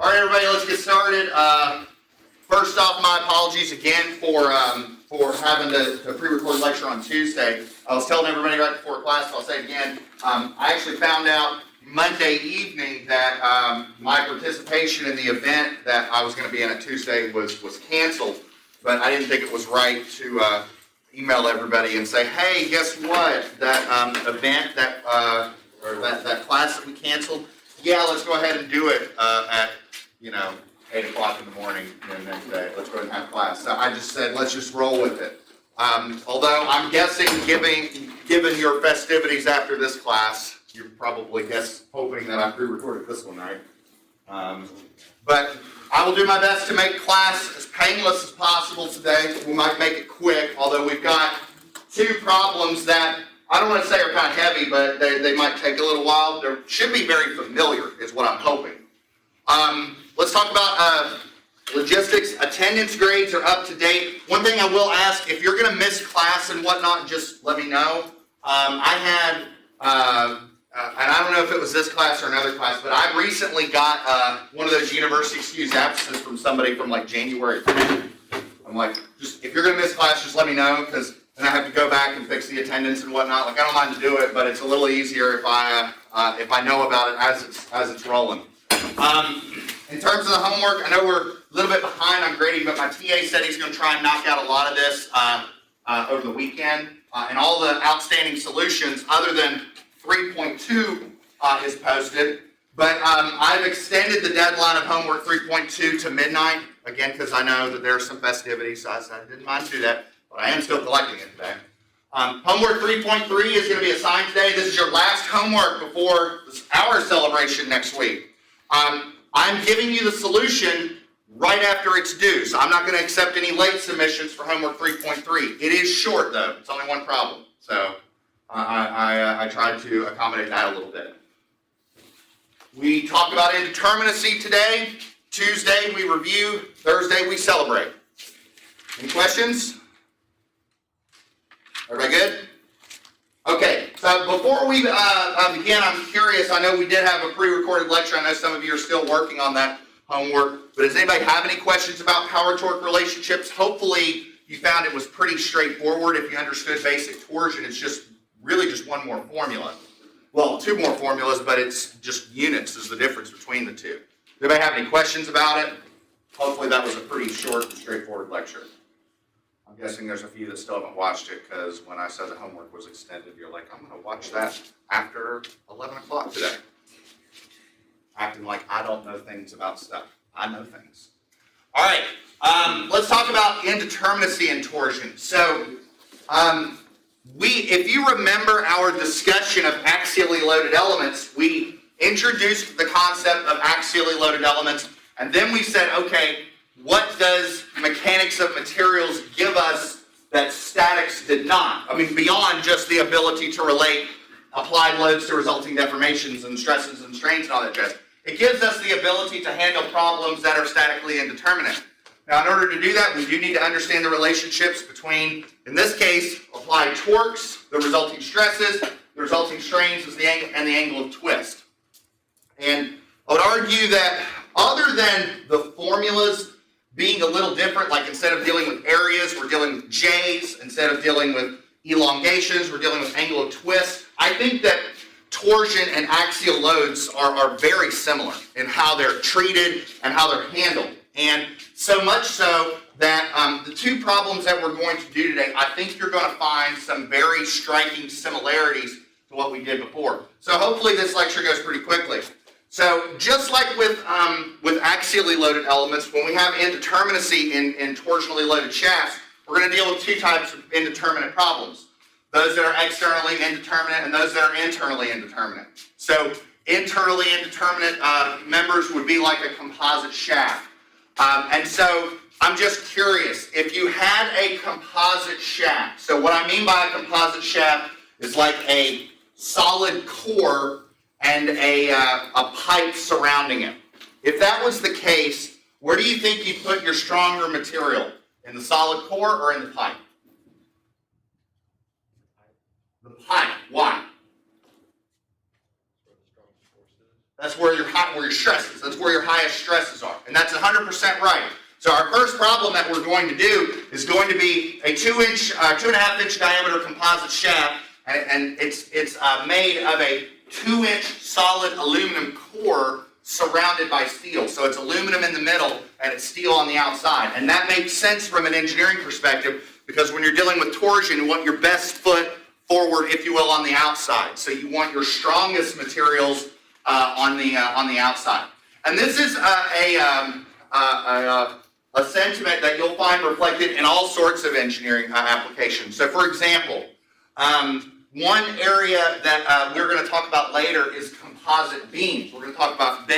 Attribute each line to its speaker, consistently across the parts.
Speaker 1: All right, everybody, let's get started. First off, my apologies again for having the pre-recorded lecture on Tuesday. I was telling everybody right before class, so I'll say it again. I actually found out Monday evening that my participation in the event that I was going to be in at Tuesday was canceled, but I didn't think it was right to email everybody and say, hey, guess what? That event or that class that we canceled, yeah, let's go ahead and do it at 8 o'clock in the morning the next day. Let's go ahead and have class. So I just said, let's just roll with it. Although I'm guessing, given your festivities after this class, you're probably hoping that I pre-recorded this one, right? But I will do my best to make class as painless as possible today. We might make it quick, although we've got two problems that I don't want to say are kind of heavy, but they might take a little while. They should be very familiar, is what I'm hoping. Let's talk about logistics. Attendance grades are up to date. One thing I will ask, if you're going to miss class and whatnot, just let me know. I had, and I don't know if it was this class or another class, but I recently got one of those university excused absences from somebody from like January 10th. I'm like, just if you're going to miss class, just let me know, because then I have to go back and fix the attendance and whatnot. Like, I don't mind to do it, but it's a little easier if I know about it as it's rolling. In terms of the homework, I know we're a little bit behind on grading, but my TA said he's going to try and knock out a lot of this over the weekend. And all the outstanding solutions, other than 3.2, is posted. But I've extended the deadline of homework 3.2 to midnight, again, because I know that there are some festivities, so I didn't mind to do that, but I am still collecting it today. Homework 3.3 is going to be a science day. This is your last homework before our celebration next week. I'm giving you the solution right after it's due, so I'm not going to accept any late submissions for homework 3.3. It is short, though. It's only one problem, so I tried to accommodate that a little bit. We talk about indeterminacy today. Tuesday, we review. Thursday, we celebrate. Any questions? Everybody good? Okay, so before we begin, I'm curious. I know we did have a pre-recorded lecture. I know some of you are still working on that homework. But does anybody have any questions about power-torque relationships? Hopefully, you found it was pretty straightforward. If you understood basic torsion, it's just really just one more formula. Well, two more formulas, but it's just units is the difference between the two. Does anybody have any questions about it? Hopefully, that was a pretty short and straightforward lecture. I'm guessing there's a few that still haven't watched it, because when I said the homework was extended, you're like, I'm going to watch that after 11 o'clock today. Acting like I don't know things about stuff. I know things. All right, let's talk about indeterminacy and torsion. So, if you remember our discussion of axially loaded elements, we introduced the concept of axially loaded elements, and then we said, okay, what does mechanics of materials give us that statics did not? I mean, beyond just the ability to relate applied loads to resulting deformations and stresses and strains and all that jazz. It gives us the ability to handle problems that are statically indeterminate. Now, in order to do that, we do need to understand the relationships between, in this case, applied torques, the resulting stresses, the resulting strains, and the angle of twist. And I would argue that other than the formulas being a little different, like instead of dealing with areas, we're dealing with J's. Instead of dealing with elongations, we're dealing with angle of twist. I think that torsion and axial loads are very similar in how they're treated and how they're handled. And so much so that the two problems that we're going to do today, I think you're going to find some very striking similarities to what we did before. So hopefully this lecture goes pretty quickly. So just like with axially loaded elements, when we have indeterminacy in torsionally loaded shafts, we're going to deal with two types of indeterminate problems. Those that are externally indeterminate and those that are internally indeterminate. So internally indeterminate members would be like a composite shaft. And so I'm just curious, if you had a composite shaft, so what I mean by a composite shaft is like a solid core and a pipe surrounding it. If that was the case, where do you think you'd put your stronger material? In the solid core or in the pipe? The pipe. Why? That's where your stresses. That's where your highest stresses are, and that's 100% right. So our first problem that we're going to do is going to be a 2.5 inch diameter composite shaft, and it's made of a 2-inch solid aluminum core surrounded by steel. So it's aluminum in the middle and it's steel on the outside, and that makes sense from an engineering perspective because when you're dealing with torsion, you want your best foot forward, if you will, on the outside. So you want your strongest materials on the outside. And this is a sentiment that you'll find reflected in all sorts of engineering applications. So for example, one area that we're going to talk about later is composite beams. We're going to talk about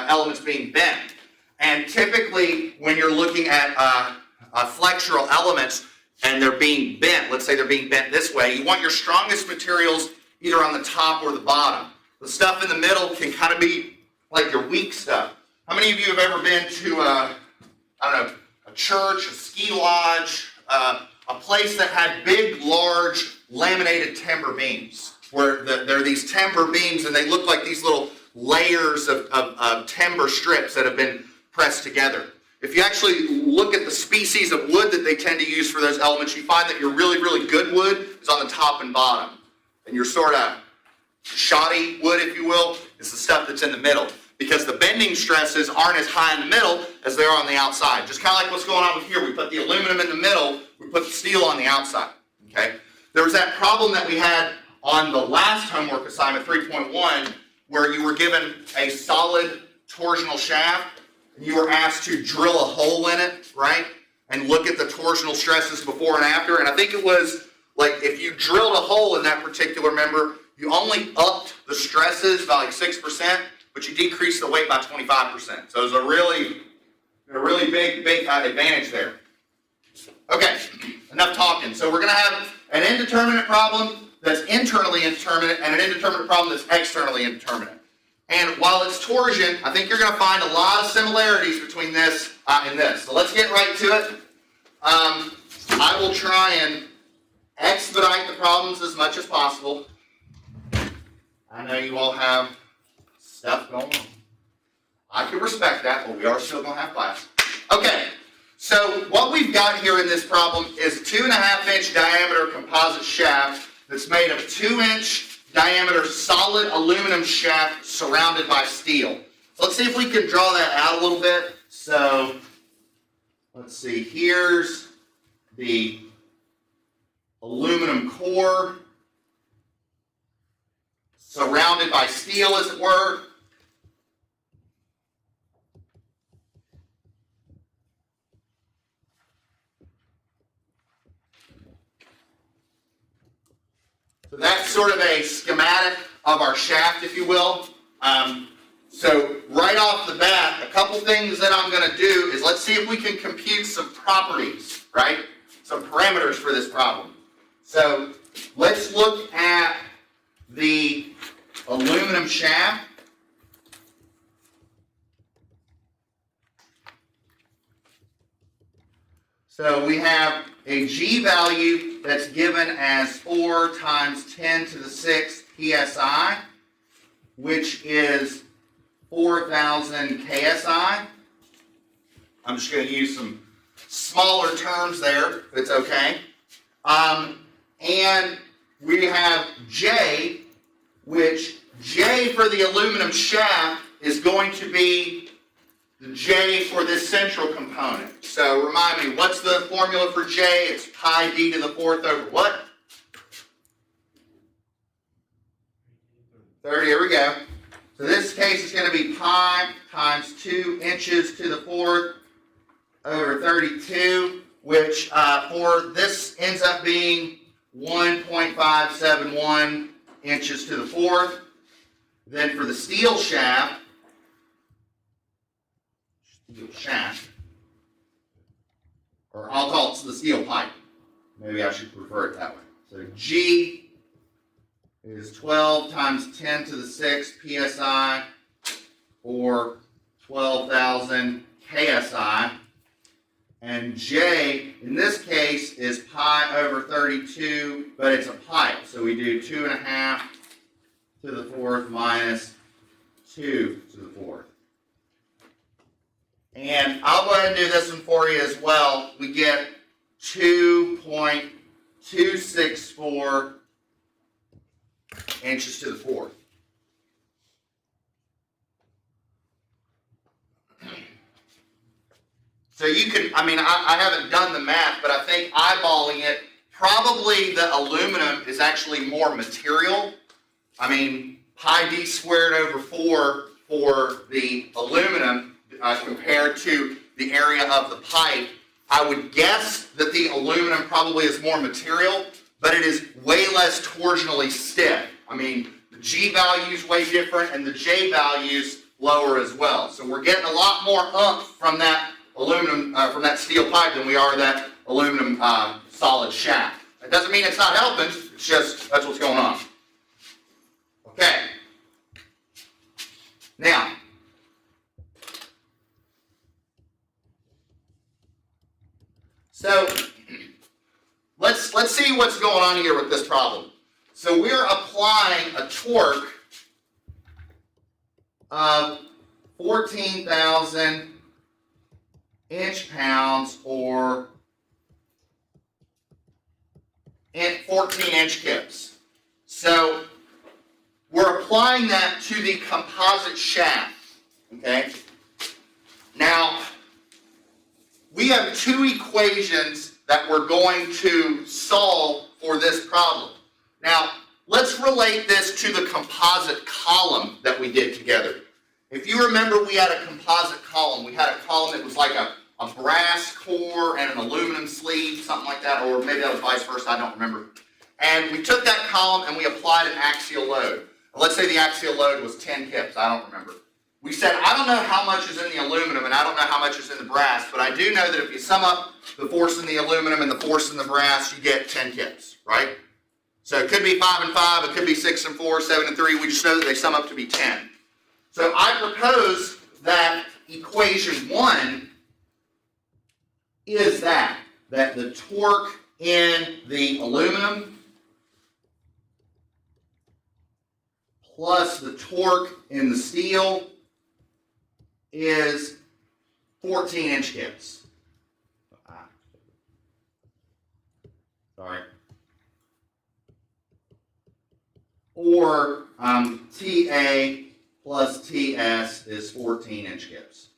Speaker 1: elements being bent. And typically when you're looking at flexural elements and they're being bent, let's say they're being bent this way, you want your strongest materials either on the top or the bottom. The stuff in the middle can kind of be like your weak stuff. How many of you have ever been to a church, a ski lodge, a place that had big, large, laminated timber beams, where there are these timber beams and they look like these little layers of timber strips that have been pressed together. If you actually look at the species of wood that they tend to use for those elements, you find that your really, really good wood is on the top and bottom. And your sort of shoddy wood, if you will, is the stuff that's in the middle, because the bending stresses aren't as high in the middle as they are on the outside. Just kind of like what's going on with here. We put the aluminum in the middle, we put the steel on the outside. Okay? There was that problem that we had on the last homework assignment, 3.1, where you were given a solid torsional shaft, and you were asked to drill a hole in it, right? And look at the torsional stresses before and after. And I think it was like if you drilled a hole in that particular member, you only upped the stresses by like 6%, but you decreased the weight by 25%. So it was a really big advantage there. Okay, enough talking. So we're going to have an indeterminate problem that's internally indeterminate and an indeterminate problem that's externally indeterminate. And while it's torsion, I think you're going to find a lot of similarities between this and this. So let's get right to it. I will try and expedite the problems as much as possible. I know you all have stuff going on. I can respect that, but we are still going to have class. Okay, so what we've got here in this problem is a 2.5 inch diameter composite shaft that's made of 2-inch diameter solid aluminum shaft surrounded by steel. So let's see if we can draw that out a little bit. So let's see, here's the aluminum core surrounded by steel, as it were. So that's sort of a schematic of our shaft, if you will. So right off the bat, a couple things that I'm going to do is let's see if we can compute some properties, right? Some parameters for this problem. So let's look at the aluminum shaft. So we have a G value that's given as 4 times 10 to the 6th PSI, which is 4,000 KSI. I'm just going to use some smaller terms there, if it's okay. And we have J, which J for the aluminum shaft is going to be the J for this central component. So remind me, what's the formula for J? It's pi d to the 4th over what? 30, here we go. So this case is going to be pi times 2 inches to the 4th over 32, which for this ends up being 1.571 inches to the 4th. Then for the steel shaft, or I'll call it the steel pipe. Maybe I should prefer it that way. So G is 12 times 10 to the 6th PSI, or 12,000 KSI. And J, in this case, is pi over 32, but it's a pipe. So we do 2.5 to the 4th minus 2 to the 4th. And I'll go ahead and do this one for you as well. We get 2.264 inches to the 4th. So you can, I haven't done the math, but I think eyeballing it, probably the aluminum is actually more material. Pi d squared over 4 for the aluminum compared to the area of the pipe. I would guess that the aluminum probably is more material, but it is way less torsionally stiff. The G value is way different, and the J value's lower as well. So we're getting a lot more oomph from that aluminum, from that steel pipe than we are that aluminum solid shaft. That doesn't mean it's not helping, it's just that's what's going on. Okay. Now, so let's see what's going on here with this problem. So we're applying a torque of 14,000 inch-pounds or 14 inch kips. So we're applying that to the composite shaft. Okay? Now, we have two equations that we're going to solve for this problem. Now, let's relate this to the composite column that we did together. If you remember, we had a composite column. We had a column that was like a brass core and an aluminum sleeve, something like that, or maybe that was vice versa, I don't remember. And we took that column and we applied an axial load. Let's say the axial load was 10 kips, I don't remember. We said, I don't know how much is in the aluminum and I don't know how much is in the brass, but I do know that if you sum up the force in the aluminum and the force in the brass, you get 10 kips, right? So it could be 5 and 5, it could be 6 and 4, 7 and 3, we just know that they sum up to be 10. So I propose that equation 1 is that the torque in the aluminum plus the torque in the steel is 14 inch kips. Sorry. Or TA plus TS is 14 inch kips.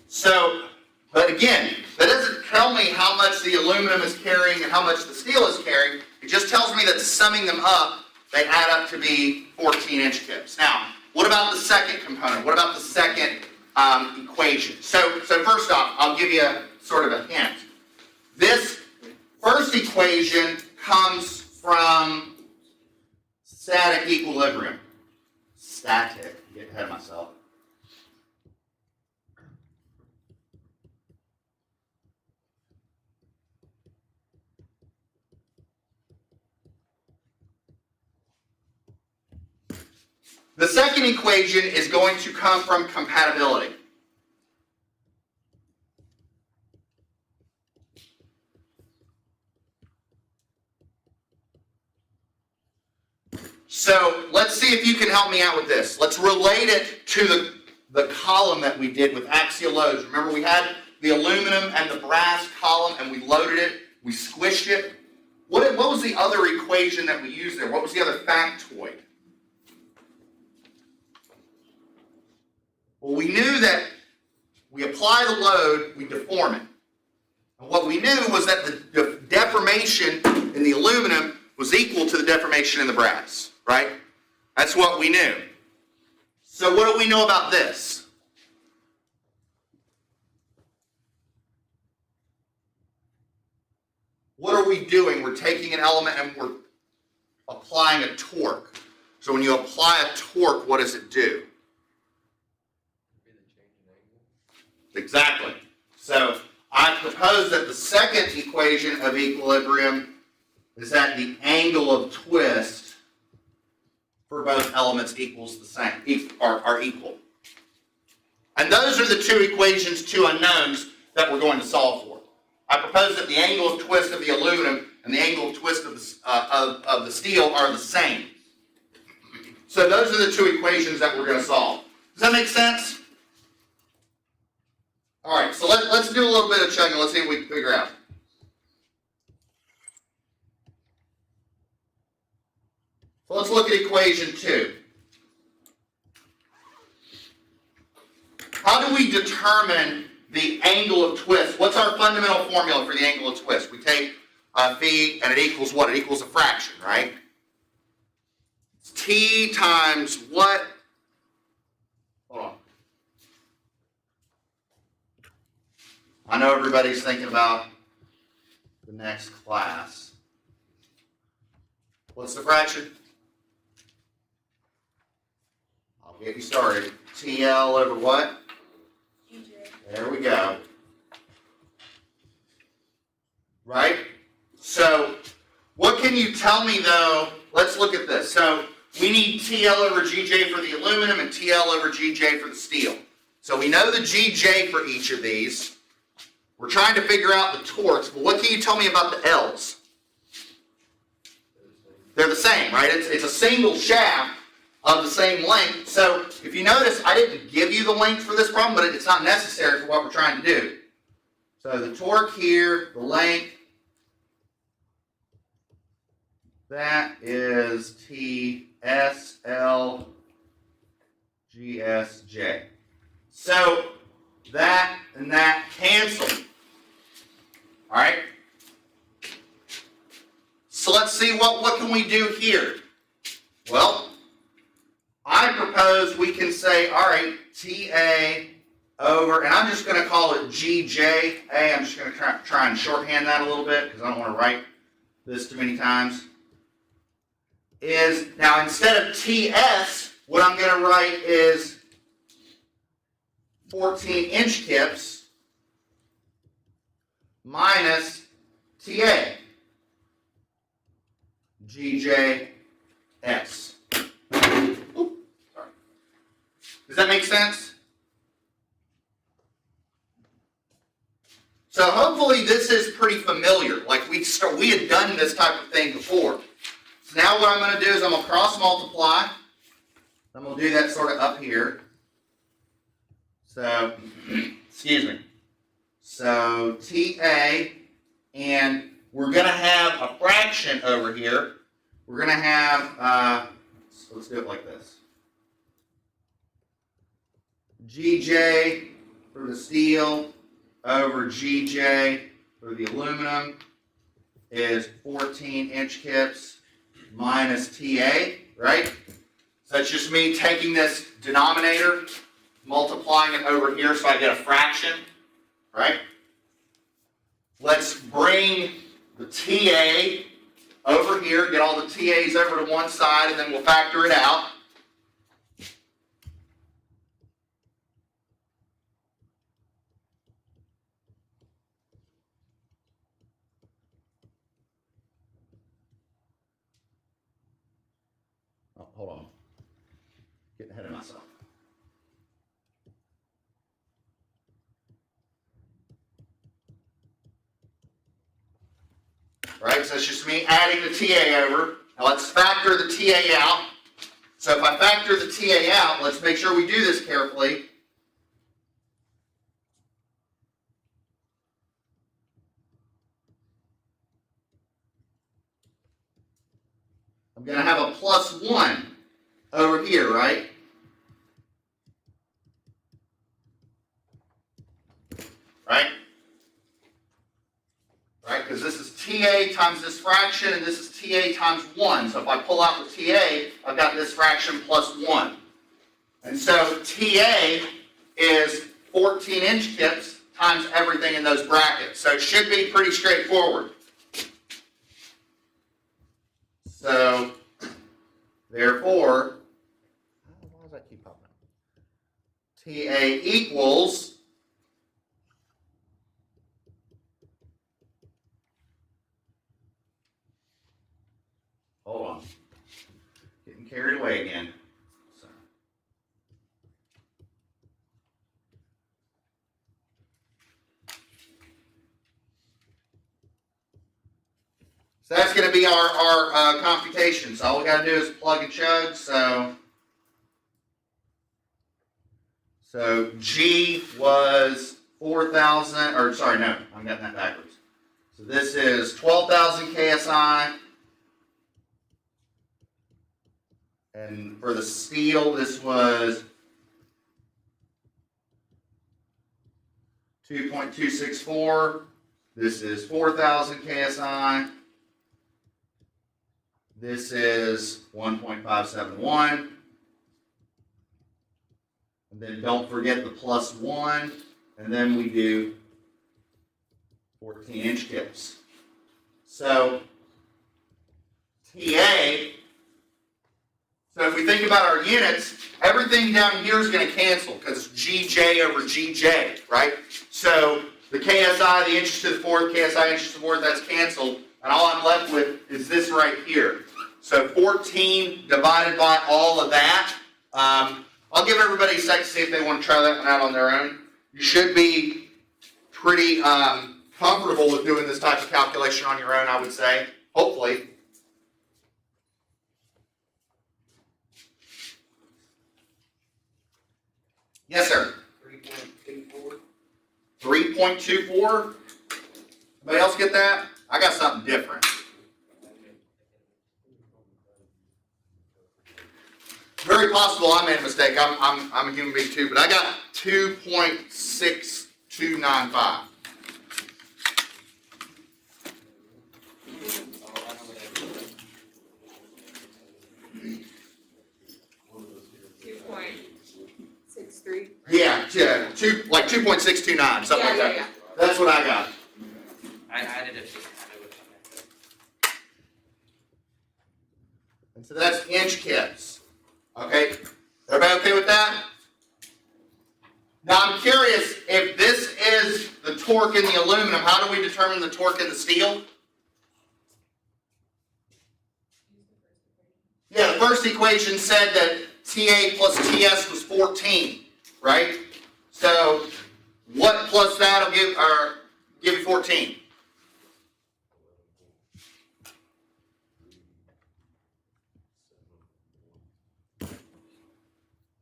Speaker 1: So, but again, that doesn't tell me how much the aluminum is carrying and how much the steel is carrying. It just tells me that summing them up, they add up to be 14 inch kips. Now, what about the second component? What about the second equation? So first off, I'll give you sort of a hint. This first equation comes from static equilibrium. Static, get ahead of myself. The second equation is going to come from compatibility. So let's see if you can help me out with this. Let's relate it to the column that we did with axial loads. Remember, we had the aluminum and the brass column and we loaded it, we squished it. What was the other equation that we used there? What was the other factoid? Well, we knew that we apply the load, we deform it. And what we knew was that the deformation in the aluminum was equal to the deformation in the brass, right? That's what we knew. So what do we know about this? What are we doing? We're taking an element and we're applying a torque. So when you apply a torque, what does it do? Exactly. So I propose that the second equation of equilibrium is that the angle of twist for both elements equals the same, are equal. And those are the two equations, two unknowns, that we're going to solve for. I propose that the angle of twist of the aluminum and the angle of twist of the steel are the same. So those are the two equations that we're going to solve. Does that make sense? All right, so let's do a little bit of checking. Let's see if we can figure out. So let's look at equation 2. How do we determine the angle of twist? What's our fundamental formula for the angle of twist? We take phi and it equals what? It equals a fraction, right? It's t times what? Hold on. I know everybody's thinking about the next class. What's the fraction? I'll get you started. TL over what? GJ. There we go. Right? So, what can you tell me though? Let's look at this. So, we need TL over GJ for the aluminum and TL over GJ for the steel. So, we know the GJ for each of these. We're trying to figure out the torques, but what can you tell me about the L's? They're the same, right? It's a single shaft of the same length. So if you notice, I didn't give you the length for this problem, but it's not necessary for what we're trying to do. So the torque here, the length, that is TSL GSJ. So that and that cancel. All right? So let's see what can we do here. Well, I propose we can say, all right, TA over, and I'm just going to call it GJA. I'm just going to try and shorthand that a little bit because I don't want to write this too many times. Is now instead of TS, what I'm going to write is 14-inch kips minus TA, GJS. Ooh, sorry. Does that make sense? So hopefully this is pretty familiar. Like we had done this type of thing before. So now what I'm going to do is I'm going to cross multiply. I'm going to do that sort of up here. So, excuse me. So TA, and we're going to have a fraction over here. We're going to have, let's do it like this. GJ for the steel over GJ for the aluminum is 14-inch kips minus TA, right? So that's just me taking this denominator, multiplying it over here so I get a fraction, right? Let's bring the TA over here, get all the TAs over to one side, and then we'll factor it out. Oh, hold on. Getting ahead of myself. Right, so it's just me adding the TA over. Now let's factor the TA out. So if I factor the TA out, let's make sure we do this carefully. I'm going to have a plus 1 over here, right? Right? Right, because this is TA times this fraction, and this is TA times 1. So if I pull out the TA, I've got this fraction plus 1. And so TA is 14-inch kips times everything in those brackets. So it should be pretty straightforward. So, therefore, why does that keep popping up? TA equals hold on. Getting carried away again. So that's going to be our computation. So all we got to do is plug and chug. So G was 4,000, or sorry, no, I'm getting that backwards. So this is 12,000 KSI. And for the steel, this was 2.264. This is 4,000 KSI. This is 1.571. And then don't forget the plus 1. And then we do 14-inch kips. So TA, so if we think about our units, everything down here is going to cancel because it's GJ over GJ, right? So the KSI, the inches to the fourth, KSI inches to the fourth, that's canceled. And all I'm left with is this right here. So 14 divided by all of that. I'll give everybody a sec to see if they want to try that one out on their own. You should be pretty comfortable with doing this type of calculation on your own, I would say. Hopefully. Yes, sir.
Speaker 2: 3.24.
Speaker 1: 3.24. Anybody else get that? I got something different. Very possible I made a mistake. I'm a human being too, but I got 2.6295. Yeah, 2.629, something like that.
Speaker 3: Yeah.
Speaker 1: That's what I got.
Speaker 2: I added it.
Speaker 1: And so that's inch kips. Okay? Everybody okay with that? Now I'm curious, if this is the torque in the aluminum, how do we determine the torque in the steel? Yeah, the first equation said that TA plus TS was 14, right? So what plus that will give you 14?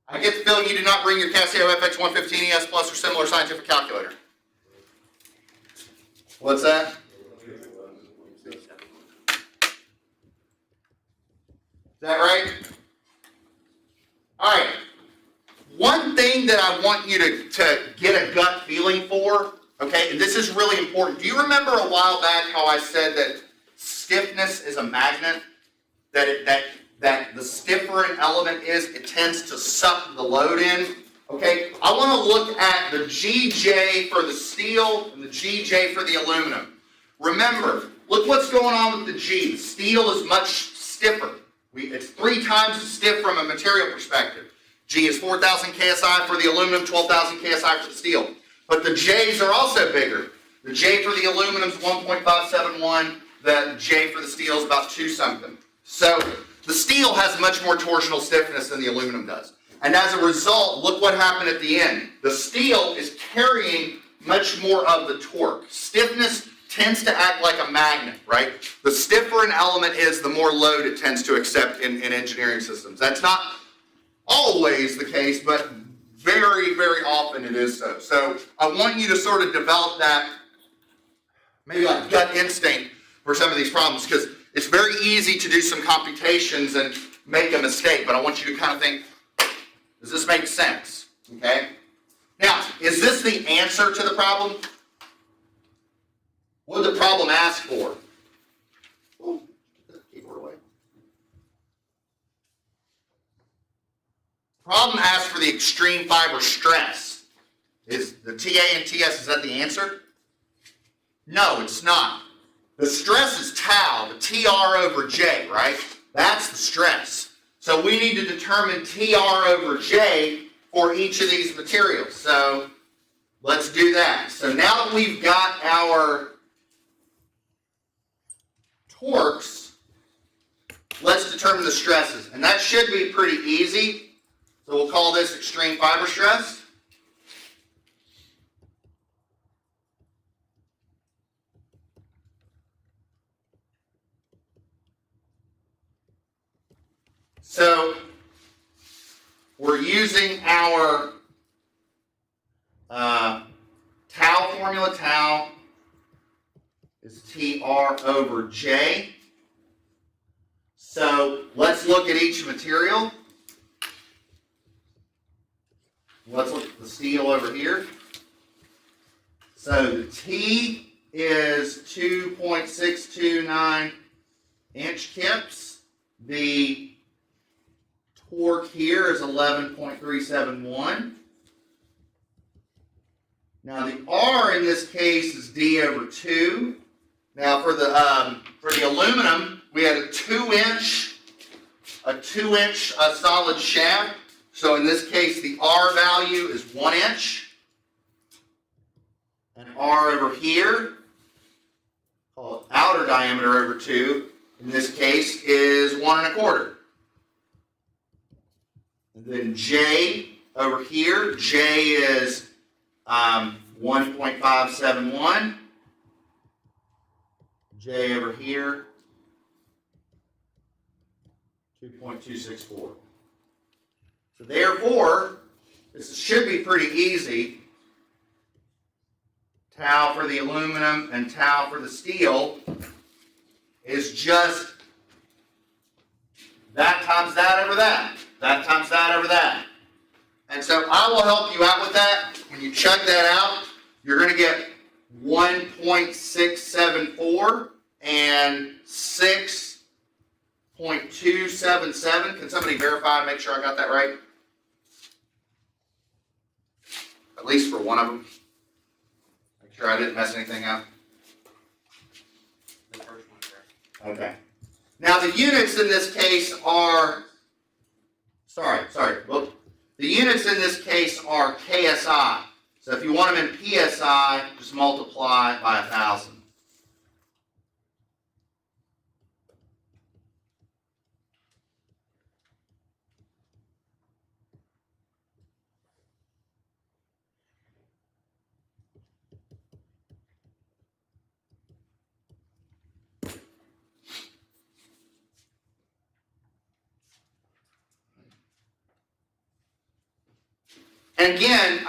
Speaker 1: I get the feeling you did not bring your Casio FX 115ES Plus or similar scientific calculator. What's that? Is that right? All right. One thing that I want you to get a gut feeling for, okay, and this is really important. Do you remember a while back how I said that stiffness is a magnet? That the stiffer an element is, it tends to suck the load in. Okay, I want to look at the GJ for the steel and the GJ for the aluminum. Remember, look what's going on with the G. The steel is much stiffer. It's 3 times as stiff from a material perspective. G is 4,000 KSI for the aluminum, 12,000 KSI for the steel. But the J's are also bigger. The J for the aluminum is 1.571. The J for the steel is about 2 something. So the steel has much more torsional stiffness than the aluminum does. And as a result, look what happened at the end. The steel is carrying much more of the torque. Stiffness tends to act like a magnet, right? The stiffer an element is, the more load it tends to accept in engineering systems. That's not always the case, but very, very often it is so. So I want you to sort of develop that maybe like gut instinct for some of these problems, because it's very easy to do some computations and make a mistake, but I want you to kind of think, does this make sense? Okay? Now, is this the answer to the problem? What did the problem ask for? Ooh, keyboard away. Problem asked for the extreme fiber stress. Is the TA and TS, is that the answer? No, it's not. The stress is tau, the TR over J, right? That's the stress. So we need to determine TR over J for each of these materials. So let's do that. So now that we've got our torques, let's determine the stresses. And that should be pretty easy. So we'll call this extreme fiber stress. So we're using our tau formula. Tau is TR over J. So let's look at each material. Let's look at the steel over here. So the T is 2.629 inch kips. The torque here is 11.371. Now the R in this case is D over 2. Now for the aluminum, we had a 2-inch solid shaft. So in this case, the R value is 1 inch. And R over here, call it outer diameter over 2, in this case is 1 1/4. And then J over here, J is 1.571. J over here, 2.264. So therefore, this should be pretty easy. Tau for the aluminum and tau for the steel is just that times that over that. That times that over that. And so I will help you out with that. When you chug that out, you're going to get 1.674 and 6.277. Can somebody verify and make sure I got that right? At least for one of them. Make sure I didn't mess anything up.
Speaker 2: The first one, correct.
Speaker 1: Okay. Now the units in this case are, well, the units in this case are KSI. So if you want them in PSI, just multiply by 1,000. And again,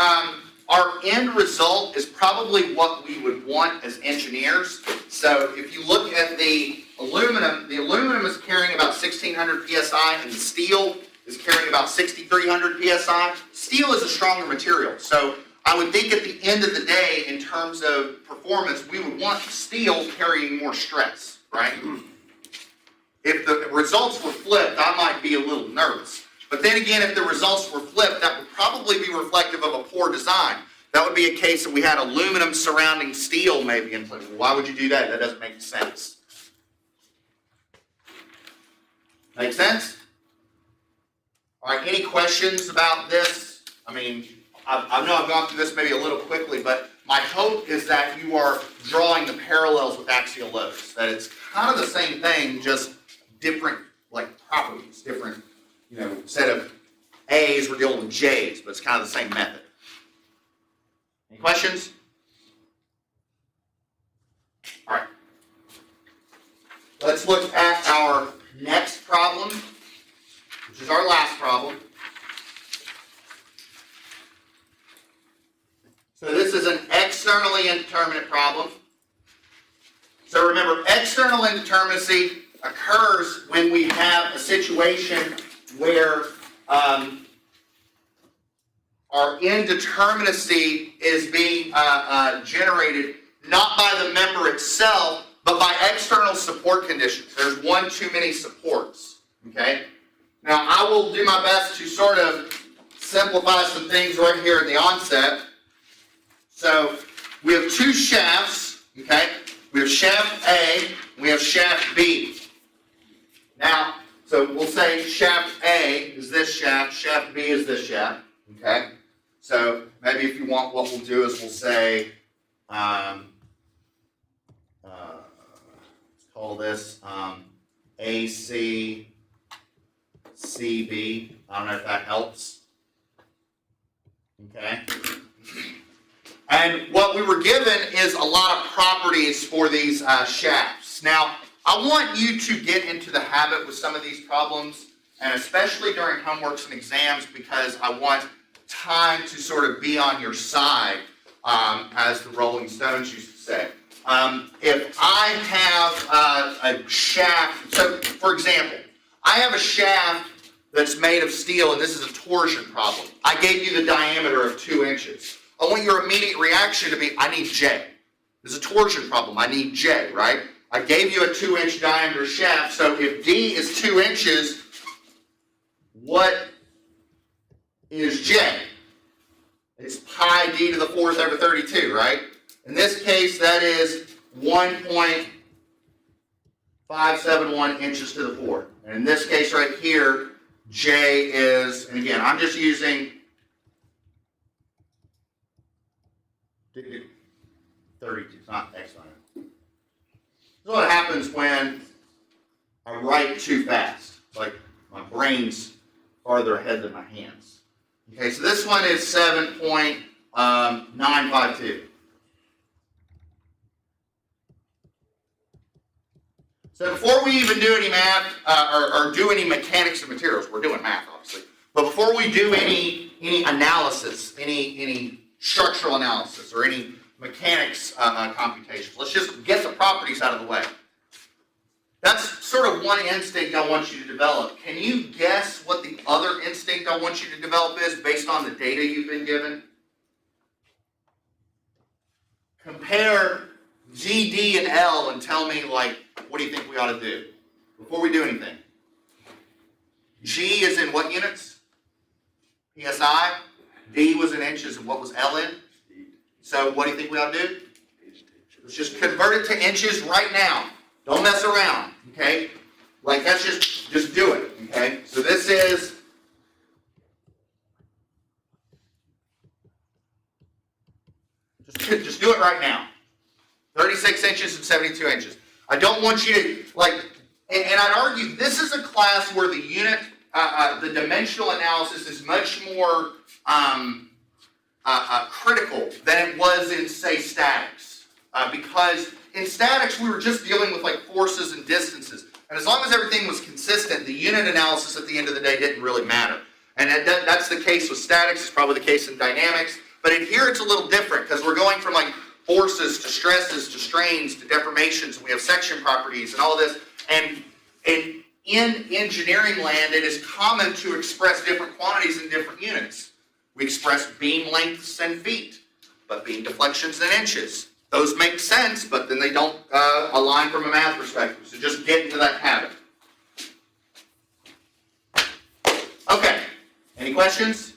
Speaker 1: our end result is probably what we would want as engineers. So if you look at the aluminum is carrying about 1,600 psi, and the steel is carrying about 6,300 psi. Steel is a stronger material. So I would think at the end of the day, in terms of performance, we would want steel carrying more stress, right? If the results were flipped, I might be a little nervous. But then again, if the results were flipped, that would probably be reflective of a poor design. That would be a case that we had aluminum surrounding steel maybe in place. Why would you do that? That doesn't make sense. Make sense? All right, any questions about this? I mean, I know I've gone through this maybe a little quickly, but my hope is that you are drawing the parallels with axial loads. That it's kind of the same thing, just different properties, different, instead of A's, we're dealing with J's, but it's kind of the same method. Any questions? All right. Let's look at our next problem, which is our last problem. So this is an externally indeterminate problem. So remember, external indeterminacy occurs when we have a situation where our indeterminacy is being generated not by the member itself, but by external support conditions. There's one too many supports, okay? Now, I will do my best to sort of simplify some things right here at the onset. So, we have two shafts, okay? We have shaft A, and we have shaft B. Now, so we'll say shaft A is this shaft, shaft B is this shaft, okay? So, maybe if you want, what we'll do is we'll say, let's call this AC, CB. I don't know if that helps. Okay. And what we were given is a lot of properties for these shafts. Now, I want you to get into the habit with some of these problems and especially during homeworks and exams, because I want time to sort of be on your side, as the Rolling Stones used to say. If I have a shaft, so for example, I have a shaft that's made of steel, and this is a torsion problem. I gave you the diameter of 2 inches. I want your immediate reaction to be, I need J. This is a torsion problem, I need J, right? I gave you a 2-inch diameter shaft, so if D is 2 inches, what is J? It's pi d to the 4th over 32, right? In this case, that is 1.571 inches to the 4th. And in this case right here, J is, and again, I'm just using 32, it's not exponent. This is what happens when I write too fast. It's like my brain's farther ahead than my hands. Okay, so this one is 7.952. So before we even do any math or do any mechanics of materials, we're doing math obviously, but before we do any analysis, any structural analysis or any mechanics computations, let's just get the properties out of the way. That's sort of one instinct I want you to develop. Can you guess what the other instinct I want you to develop is based on the data you've been given? Compare G, D, and L and tell me, like, what do you think we ought to do before we do anything? G is in what units? PSI. D was in inches, and what was L in? So what do you think we ought to do? Let's just convert it to inches right now. Don't mess around, okay? Like, that's just do it, okay? So this is, just do it right now. 36 inches and 72 inches. I don't want you to, like, and I'd argue this is a class where the unit, the dimensional analysis is much more critical than it was in, say, statics. Because in statics, we were just dealing with like forces and distances. And as long as everything was consistent, the unit analysis at the end of the day didn't really matter. And that's the case with statics, it's probably the case in dynamics. But in here it's a little different because we're going from like forces to stresses to strains to deformations, and we have section properties and all of this. And in engineering land, it is common to express different quantities in different units. We express beam lengths in feet, but beam deflections in inches. Those make sense, but then they don't align from a math perspective. So just get into that habit. Okay, any questions?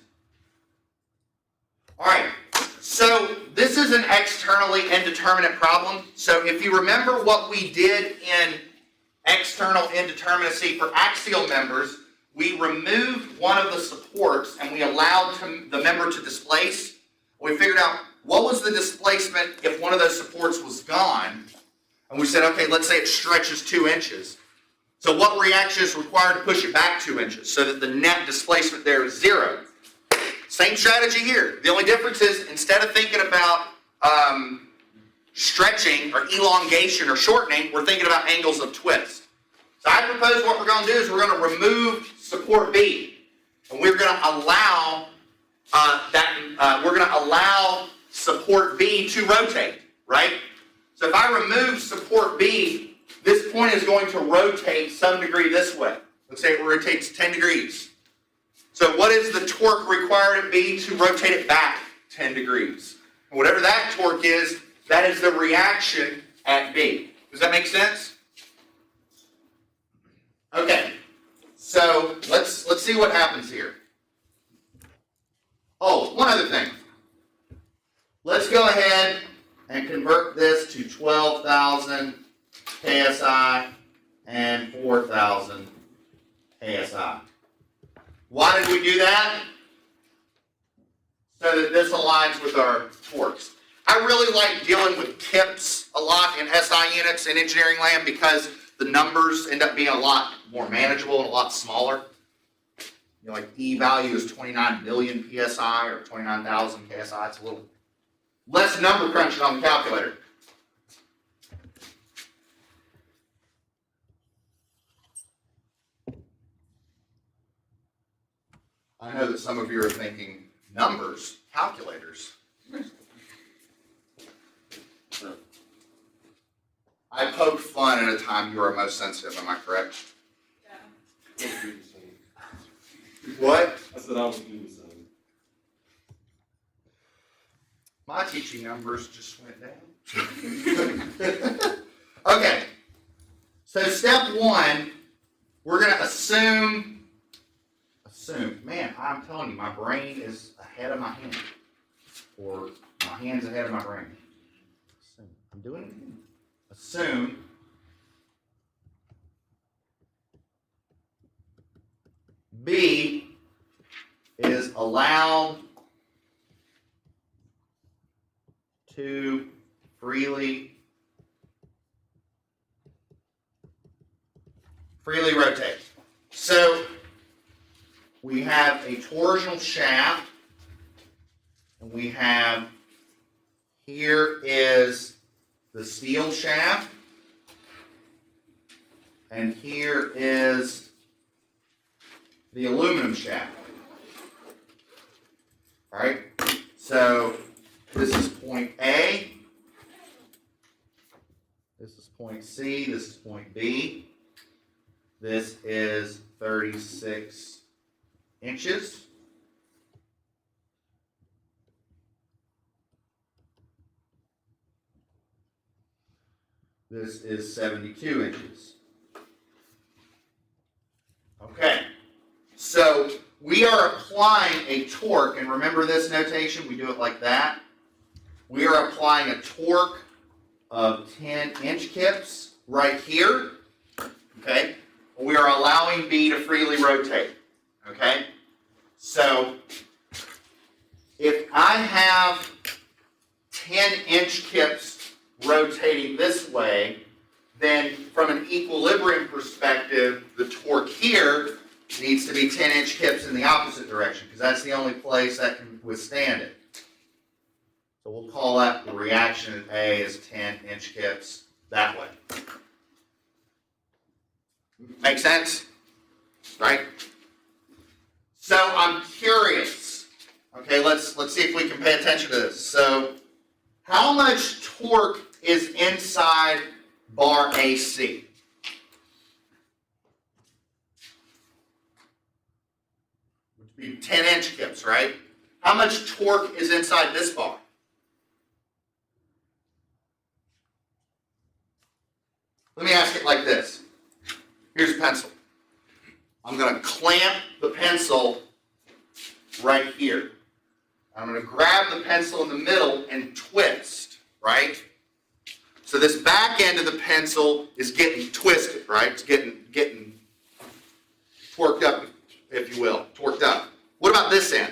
Speaker 1: All right, so this is an externally indeterminate problem. So if you remember what we did in external indeterminacy for axial members, we removed one of the supports and we allowed the member to displace. We figured out what was the displacement if one of those supports was gone. And we said, okay, let's say it stretches 2 inches. So what reaction is required to push it back 2 inches so that the net displacement there is 0? Same strategy here. The only difference is instead of thinking about stretching or elongation or shortening, we're thinking about angles of twist. So I propose what we're going to do is we're going to remove support B, and we're going to allow support B to rotate, right? So if I remove support B, this point is going to rotate some degree this way. Let's say it rotates 10 degrees. So what is the torque required at B to rotate it back 10 degrees? And whatever that torque is, that is the reaction at B. Does that make sense? Okay, so let's see what happens here. Oh, one other thing. Let's go ahead and convert this to 12,000 KSI and 4,000 KSI. Why did we do that? So that this aligns with our torques. I really like dealing with kips a lot in SI units in engineering land because the numbers end up being a lot more manageable and a lot smaller. You know, like E value is 29 billion PSI or 29,000 KSI. It's a little less number crunching on the calculator. I know that some of you are thinking, numbers, calculators. I poked fun at a time you are most sensitive, am I correct?
Speaker 3: Yeah.
Speaker 1: What?
Speaker 4: I said I was doing the same.
Speaker 1: My teaching numbers just went down. Okay. So step one, we're going to assume, man, I'm telling you, my brain is ahead of my hand. Or my hand's ahead of my brain. Assume. I'm doing it again. Assume B is allowed to freely rotate. So we have a torsional shaft, and we have, here is the steel shaft, and here is the aluminum shaft. All right, so this is point A, this is point C, this is point B. This is 36 inches. This is 72 inches. Okay, so we are applying a torque, and remember this notation, we do it like that. We are applying a torque of 10 inch kips right here, okay? We are allowing B to freely rotate, okay? So if I have 10 inch kips rotating this way, then from an equilibrium perspective, the torque here needs to be 10 inch kips in the opposite direction, because that's the only place that can withstand it. So we'll call that the reaction at A is 10 inch kips that way. Make sense? Right? So I'm curious. Okay, let's see if we can pay attention to this. So how much torque is inside bar AC? Would be 10 inch kips, right? How much torque is inside this bar? Let me ask it like this. Here's a pencil. I'm going to clamp the pencil right here. I'm going to grab the pencil in the middle and twist, right? So this back end of the pencil is getting twisted, right? It's getting torqued up, if you will, torqued up. What about this end?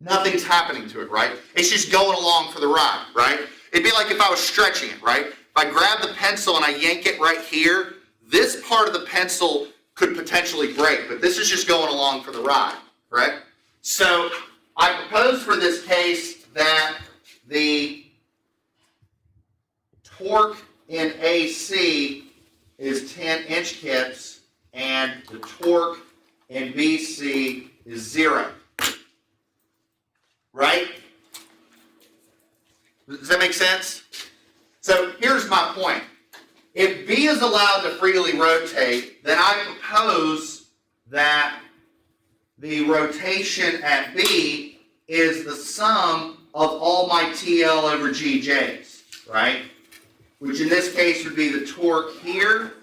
Speaker 1: Nothing's happening to it, right? It's just going along for the ride, right? It'd be like if I was stretching it, right? If I grab the pencil and I yank it right here, this part of the pencil could potentially break, but this is just going along for the ride, correct? So I propose for this case that the torque in AC is 10 inch kips and the torque in BC is 0. Right? Does that make sense? So here's my point. If B is allowed to freely rotate, then I propose that the rotation at B is the sum of all my TL over GJs, right? Which in this case would be the torque here,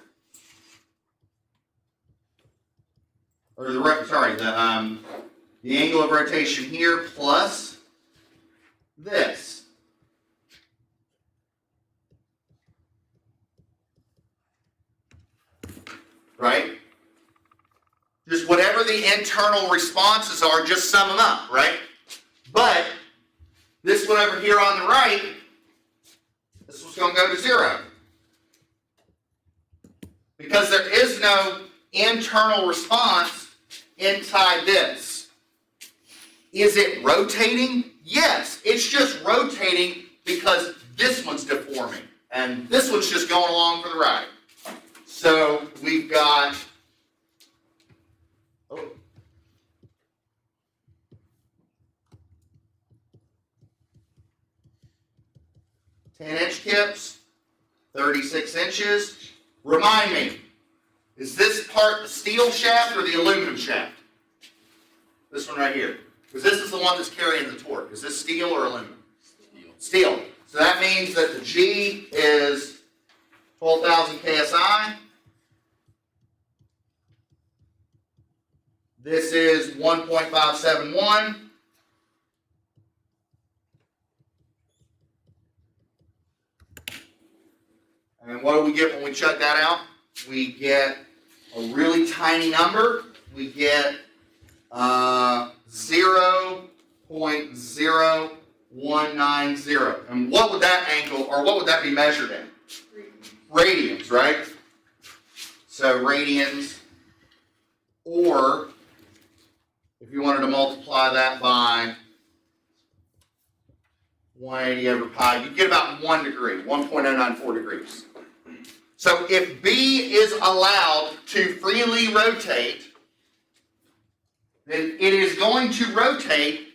Speaker 1: or the angle of rotation here plus this. Right? Just whatever the internal responses are, just sum them up, right? But this one over here on the right, this one's going to go to 0. Because there is no internal response inside this. Is it rotating? Yes, it's just rotating because this one's deforming. And this one's just going along for the ride. So we've got, 10-inch kips, 36 inches. Remind me, is this part the steel shaft or the aluminum shaft? This one right here. Because this is the one that's carrying the torque. Is this steel or aluminum? Steel. So that means that the G is 12,000 KSI. This is 1.571. And what do we get when we check that out? We get a really tiny number. We get 0.0190. And what would that angle, or what would that be measured in? Radians, right? So radians, or if you wanted to multiply that by 180 over pi, you'd get about 1 degree, 1.094 degrees. So if B is allowed to freely rotate, then it is going to rotate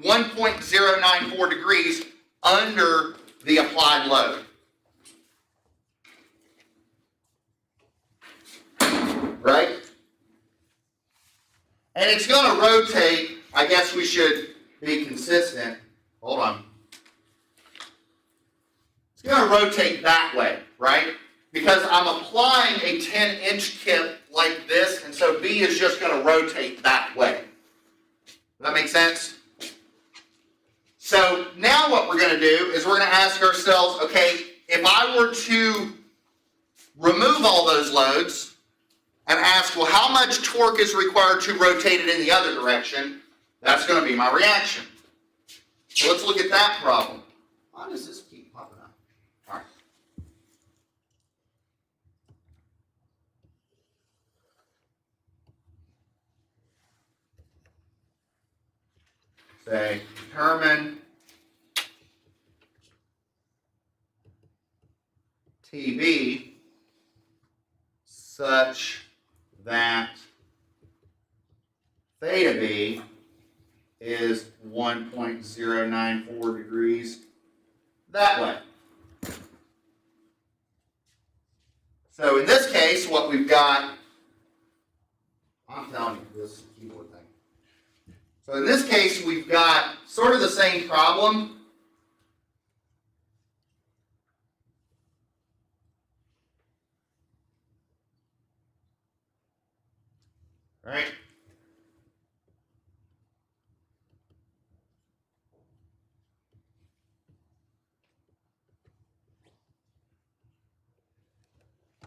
Speaker 1: 1.094 degrees under the applied load. Right? And it's going to rotate, I guess we should be consistent. Hold on. It's going to rotate that way, right? Because I'm applying a 10-inch kip like this, and so B is just going to rotate that way. Does that make sense? So now what we're going to do is we're going to ask ourselves, okay, if I were to remove all those loads and ask, well, how much torque is required to rotate it in the other direction? That's going to be my reaction. So let's look at that problem. Why does this keep popping up? All right. Say, determine TB such that theta B is 1.094 degrees that way. So in this case, what we've got, I'm telling you, this is a keyboard thing. So in this case, we've got sort of the same problem. Right?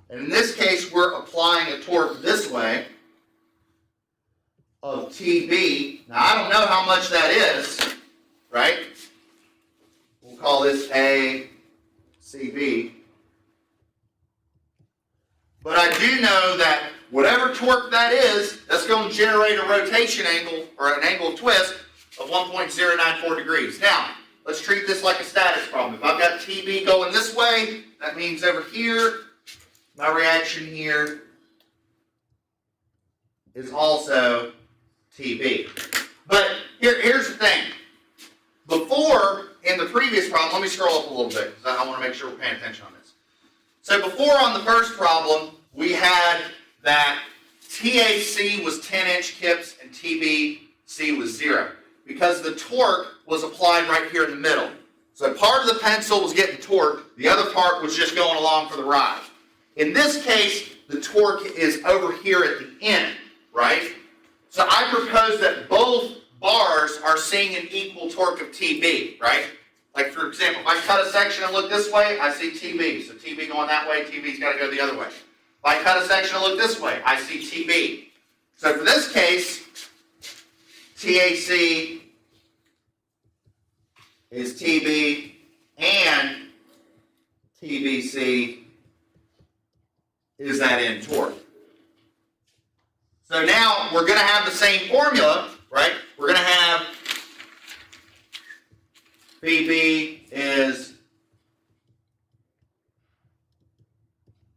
Speaker 1: And in this case, we're applying a torque this way of TB. Now, I don't know how much that is, right? We'll call this A, CB. But I do know that whatever torque that is, that's going to generate a rotation angle, or an angle of twist, of 1.094 degrees. Now, let's treat this like a status problem. If I've got TB going this way, that means over here, my reaction here is also TB. But here's the thing. Before, in the previous problem, let me scroll up a little bit, because I want to make sure we're paying attention on this. So before on the first problem, we had that TAC was 10-inch kips and TBC was 0. Because the torque was applied right here in the middle. So part of the pencil was getting torque, the other part was just going along for the ride. In this case, the torque is over here at the end, right? So I propose that both bars are seeing an equal torque of TB, right? Like for example, if I cut a section and look this way, I see TB. So TB going that way, TB's got to go the other way. If I cut a section and look this way, I see TB. So for this case, TAC is TB and TBC is that end torque. So now we're going to have the same formula, right? We're going to have BB is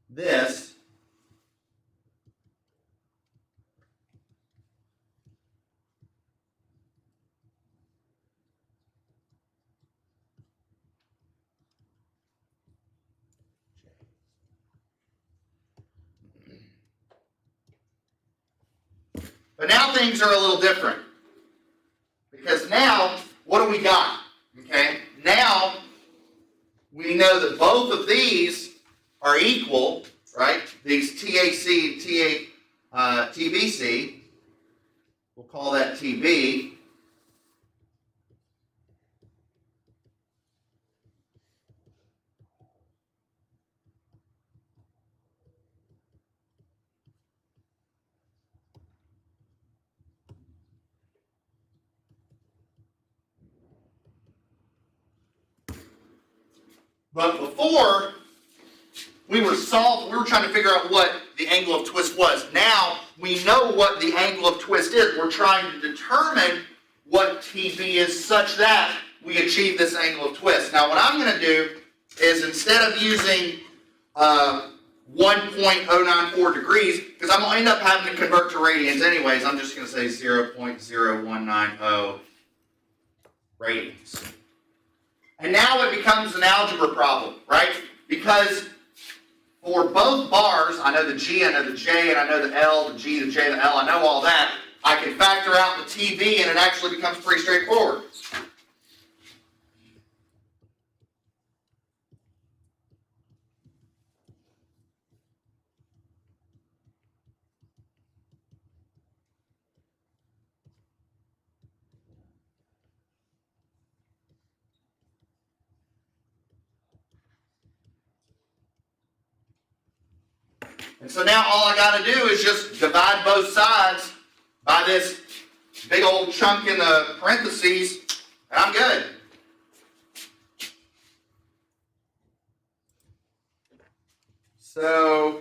Speaker 1: this But now things are a little different. Because now, what do we got? Okay, now we know that both of these are equal, right? These TAC and TBC, we'll call that TB. But before, we were trying to figure out what the angle of twist was. Now, we know what the angle of twist is. We're trying to determine what TB is such that we achieve this angle of twist. Now, what I'm going to do is instead of using 1.094 degrees, because I'm going to end up having to convert to radians anyways, I'm just going to say 0.0190 radians. And now it becomes an algebra problem, right? Because for both bars, I know the G, I know the J, and I know the L, the G, the J, the L, I know all that. I can factor out the TB and it actually becomes pretty straightforward. And so now all I got to do is just divide both sides by this big old chunk in the parentheses, and I'm good. So,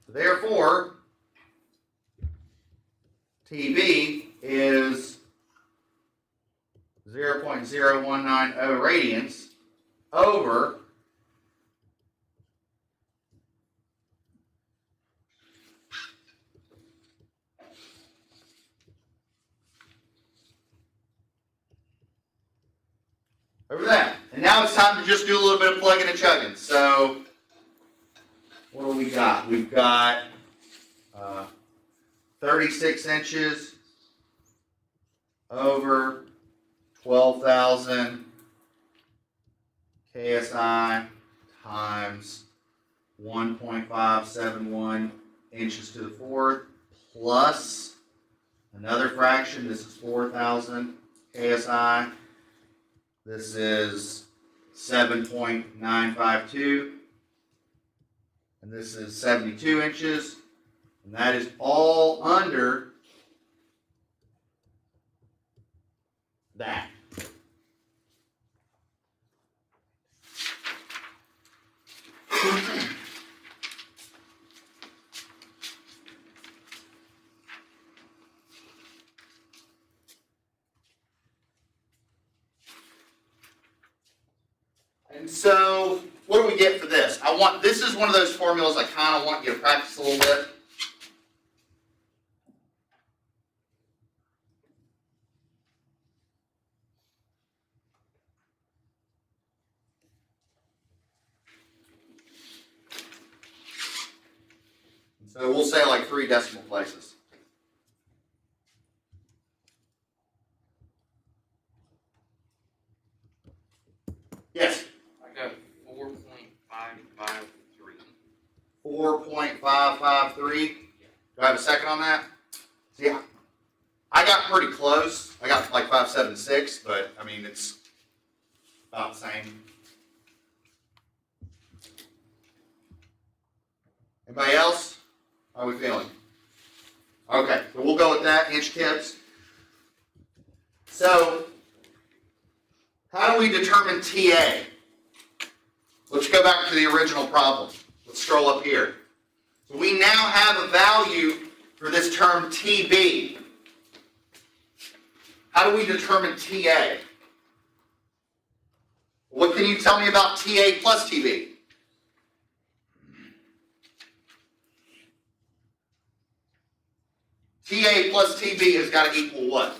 Speaker 1: therefore, TB is 0.0190 radians over that. And now it's time to just do a little bit of plugging and chugging. So, what do we got? We've got 36 inches over 12,000 KSI times 1.571 inches to the fourth plus another fraction. This is 4,000 KSI. This is 7.952. And this is 72 inches. And that is all under that. And so, what do we get for this? This is one of those formulas I kind of want you to practice a little bit. So we'll say like 3 decimal places. Yes?
Speaker 2: I got 4.553.
Speaker 1: 4.553. Do I have a second on that? See, I got pretty close. I got like 576, but I mean, it's about the same. Anybody else? How are we feeling? Okay, so we'll go with that, inch tips. So, how do we determine TA? Let's go back to the original problem. Let's scroll up here. So we now have a value for this term TB. How do we determine TA? What can you tell me about TA plus TB? TA plus TB has got to equal what?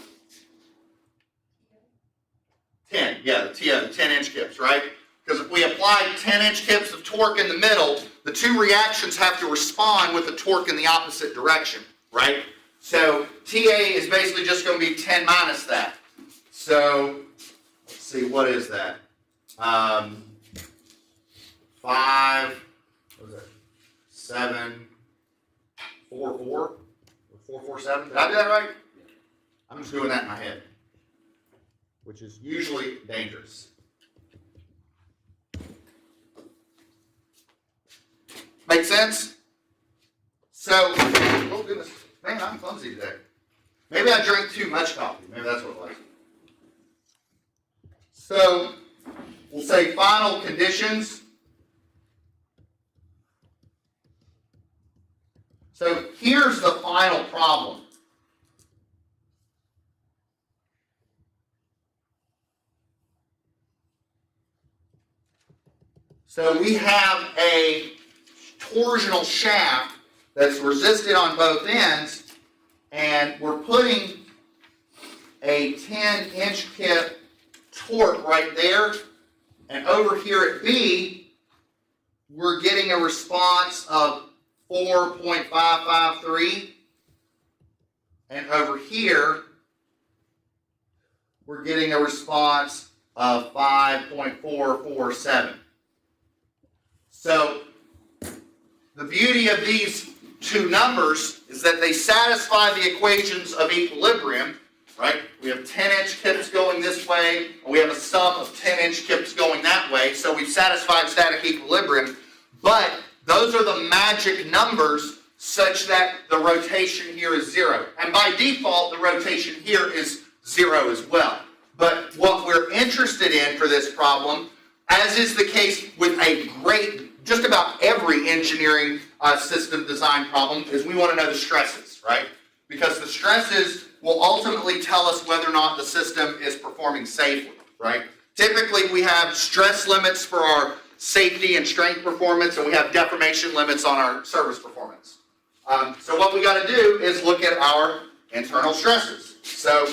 Speaker 1: 10. Yeah, the 10-inch kips, right? Because if we apply 10-inch kips of torque in the middle, the two reactions have to respond with the torque in the opposite direction. right? So TA is basically just going to be 10 minus that. So let's see, what is that? 5, what is that? 7, 4, 4, or 4, 4, 7. Did I do that right? I'm just doing that in my head, which is usually dangerous. Make sense? So, oh goodness, man, I'm clumsy today. Maybe I drank too much coffee. Maybe that's what it was. So, we'll say final conditions. So, here's the final problem. So, we have a torsional shaft that's resisted on both ends, and we're putting a 10-inch kip torque right there, and over here at B, we're getting a response of 4.553, and over here, we're getting a response of 5.447. So, the beauty of these two numbers is that they satisfy the equations of equilibrium, right? We have 10-inch kips going this way, and we have a sum of 10-inch kips going that way, so we've satisfied static equilibrium, but those are the magic numbers such that the rotation here is 0. And by default, the rotation here is 0 as well. But what we're interested in for this problem, as is the case with just about every engineering system design problem, is we want to know the stresses, right? Because the stresses will ultimately tell us whether or not the system is performing safely, right? Typically, we have stress limits for our safety and strength performance, and we have deformation limits on our service performance. So what we got to do is look at our internal stresses. So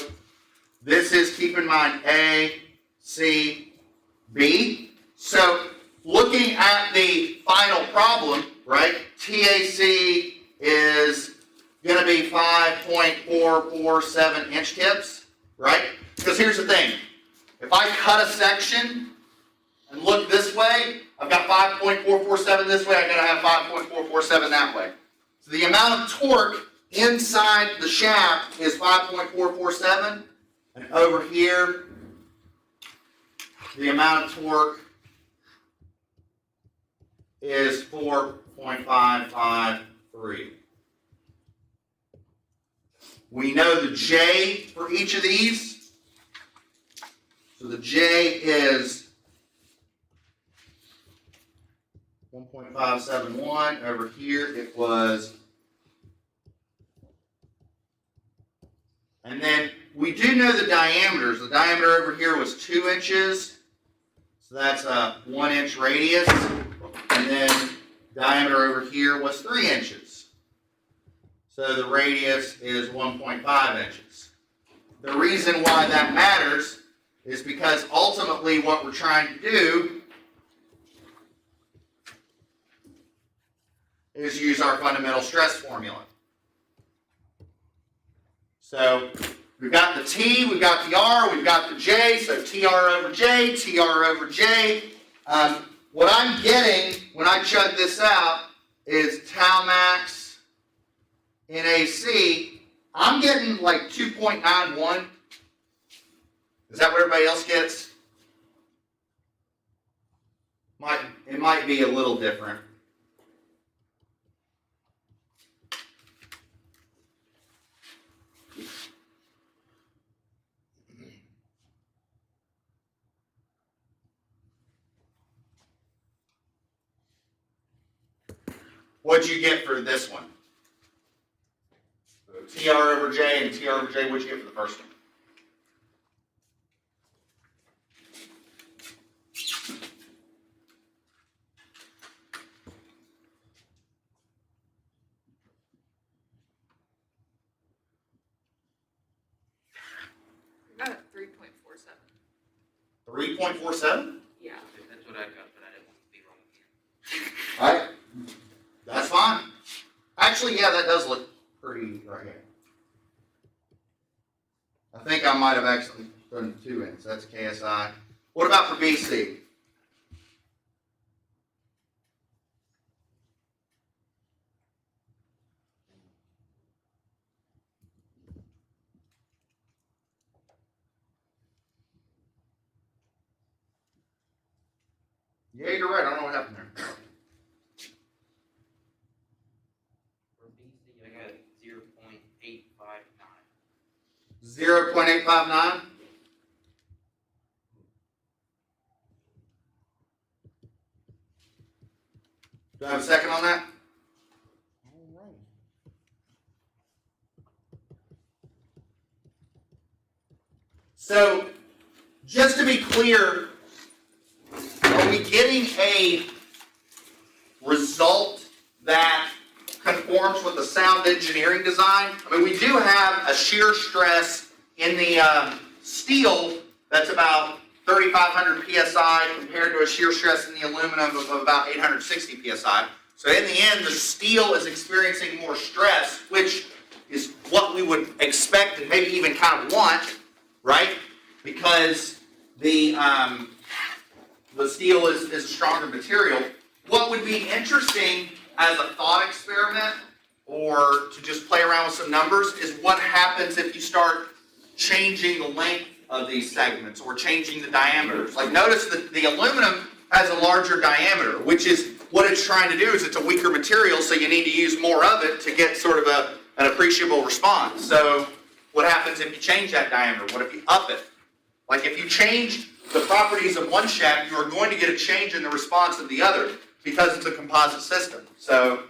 Speaker 1: this is, keep in mind, A, C, B. So looking at the final problem, right, TAC is going to be 5.447 inch kips, right? Because here's the thing. If I cut a section and look this way, I've got 5.447 this way, I've got to have 5.447 that way. So the amount of torque inside the shaft is 5.447, and over here, the amount of torque is 4.553. We know the J for each of these. So the J is 1.571. Over here it was, and then we do know the diameters. The diameter over here was 2 inches. So that's a 1 inch radius. And then diameter over here was 3 inches. So the radius is 1.5 inches. The reason why that matters is because ultimately what we're trying to do is use our fundamental stress formula. So we've got the T, we've got the R, we've got the J, so TR over J, TR over J. What I'm getting when I chug this out is tau max NAC. I'm getting like 2.91. Is that what everybody else gets? It might be a little different. What'd you get for this one? So TR over J and TR over J, what'd you get for the first one?
Speaker 3: I got a 3.47.
Speaker 1: 3.47?
Speaker 2: Yeah, that's what I got, but I didn't want to be wrong again.
Speaker 1: Alright, that's fine. Actually, yeah, that does look pretty right here. I think I might have actually done 2 ends. That's KSI. What about for BC? Yeah, you're right. I don't know what happened there.
Speaker 2: For BC, I got 0.859.
Speaker 1: 0.859. Do I have a second on that? All right. So, just to be clear, are we getting a result that conforms with the sound engineering design? I mean, we do have a shear stress in the steel that's about 3,500 psi compared to a shear stress in the aluminum of about 860 psi. So in the end, the steel is experiencing more stress, which is what we would expect and maybe even kind of want, right? Because the steel is a stronger material. What would be interesting as a thought experiment or to just play around with some numbers is what happens if you start changing the length of these segments or changing the diameters. Like notice that the aluminum has a larger diameter, which is what it's trying to do is it's a weaker material, so you need to use more of it to get sort of an appreciable response. So what happens if you change that diameter? What if you up it? Like if you change the properties of one shaft, you are going to get a change in the response of the other because it's a composite system. So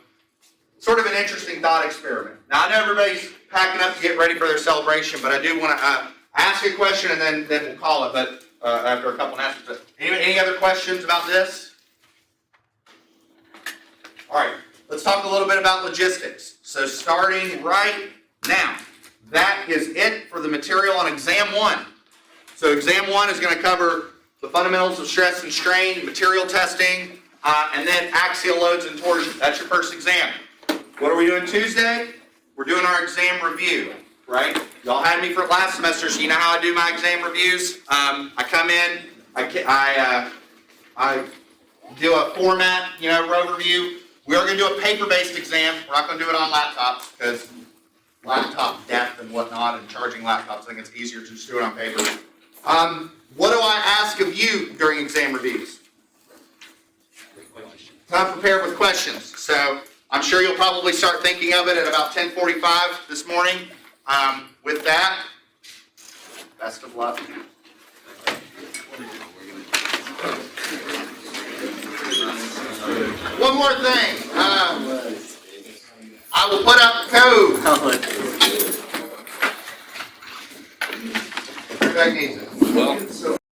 Speaker 1: sort of an interesting thought experiment. Now I know everybody's packing up to get ready for their celebration, but I do want to ask a question and then we'll call it. But after a couple of answers, but any other questions about this? All right, let's talk a little bit about logistics. So starting right now, that is it for the material on exam 1. So exam 1 is going to cover the fundamentals of stress and strain, material testing, and then axial loads and torsion. That's your first exam. What are we doing Tuesday? We're doing our exam review, right? Y'all had me for last semester, so you know how I do my exam reviews. I come in, I do a format, row review. We are going to do a paper-based exam. We're not going to do it on laptops because laptop debt and whatnot and charging laptops, I think it's easier to just do it on paper. What do I ask of you during exam reviews? Come prepared with questions. So I'm sure you'll probably start thinking of it at about 10:45 this morning. With that, best of luck. One more thing. I will put up code. Everybody needs it.